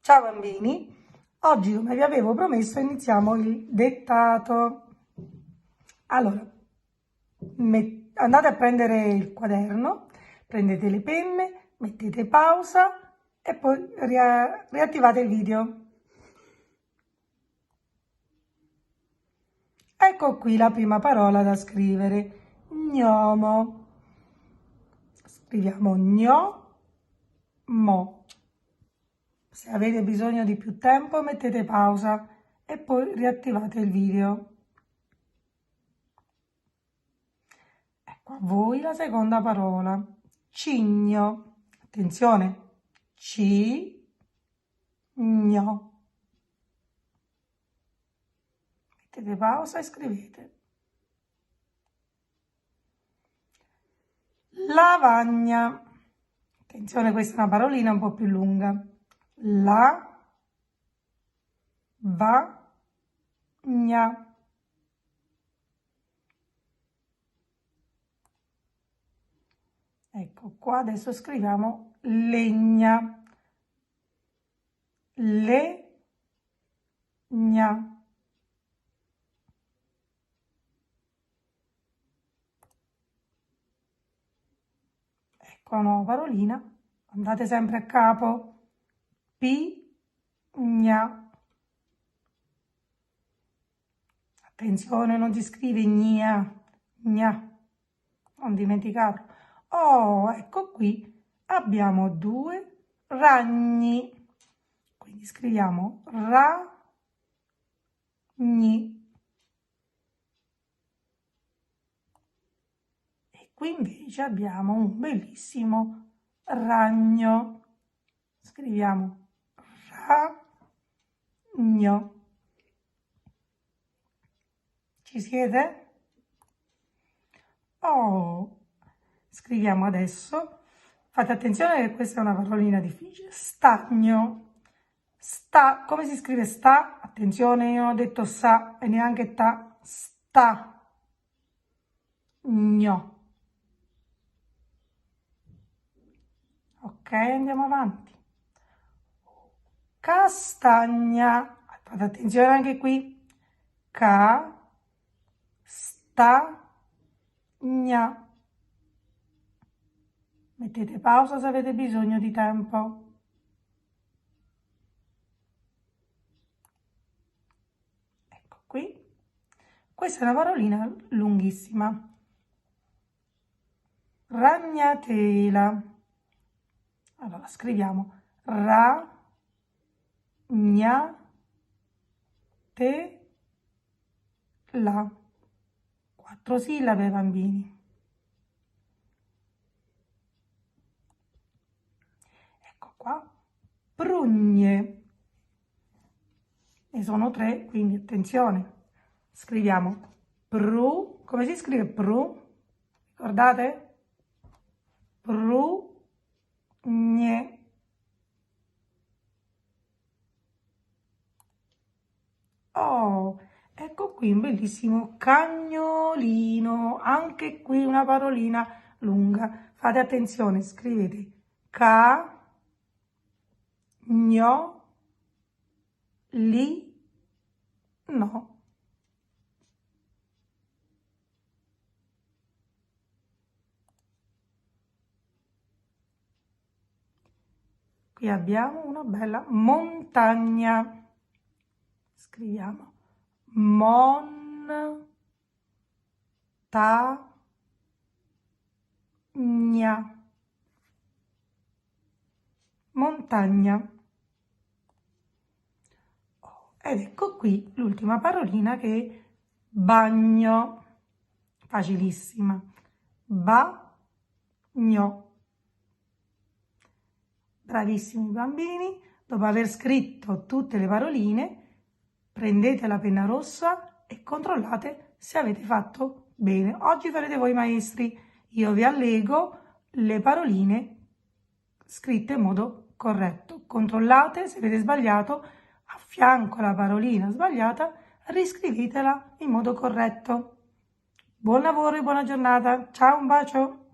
Ciao bambini, oggi come vi avevo promesso iniziamo il dettato. Allora, andate a prendere il quaderno, prendete le penne, mettete pausa e poi riattivate il video. Ecco qui la prima parola da scrivere, gnomo. Scriviamo gnomo. Se avete bisogno di più tempo mettete pausa e poi riattivate il video. Ecco a voi la seconda parola, cigno. Attenzione, cigno. Mettete pausa e scrivete. Lavagna. Attenzione, questa è una parolina un po' più lunga. Lavagna. Ecco qua, adesso scriviamo legna. Legna. Ecco una nuova parolina, andate sempre a capo. Pigna. Attenzione, non si scrive gna, gna, non dimenticarlo. Oh, ecco qui abbiamo due ragni, quindi scriviamo ragni. E qui invece abbiamo un bellissimo ragno, scriviamo ragno. Ci siete? Oh, scriviamo adesso, fate attenzione che questa è una parolina difficile, stagno. Sta, come si scrive sta? Attenzione, io non ho detto sa e neanche ta, sta, gno. Ok, andiamo avanti. Castagna, fate attenzione anche qui, castagna. Mettete pausa se avete bisogno di tempo. Ecco qui. Questa è una parolina lunghissima. Ragnatela. Allora scriviamo ragnatela. 4 sillabe, bambini. Ecco qua. Prugne. Ne sono 3, quindi attenzione. Scriviamo pru. Come si scrive pru? Ricordate? Prugne. Oh, ecco qui un bellissimo cagnolino. Anche qui una parolina lunga. Fate attenzione, scrivete no. Qui abbiamo una bella montagna. Scriviamo montagna. Montagna. Ed ecco qui l'ultima parolina che è bagno. Facilissima. Bagno. Bravissimi bambini, dopo aver scritto tutte le paroline, prendete la penna rossa e controllate se avete fatto bene. Oggi farete voi maestri, io vi allego le paroline scritte in modo corretto. Controllate se avete sbagliato, a fianco alla parolina sbagliata, riscrivetela in modo corretto. Buon lavoro e buona giornata, ciao, un bacio!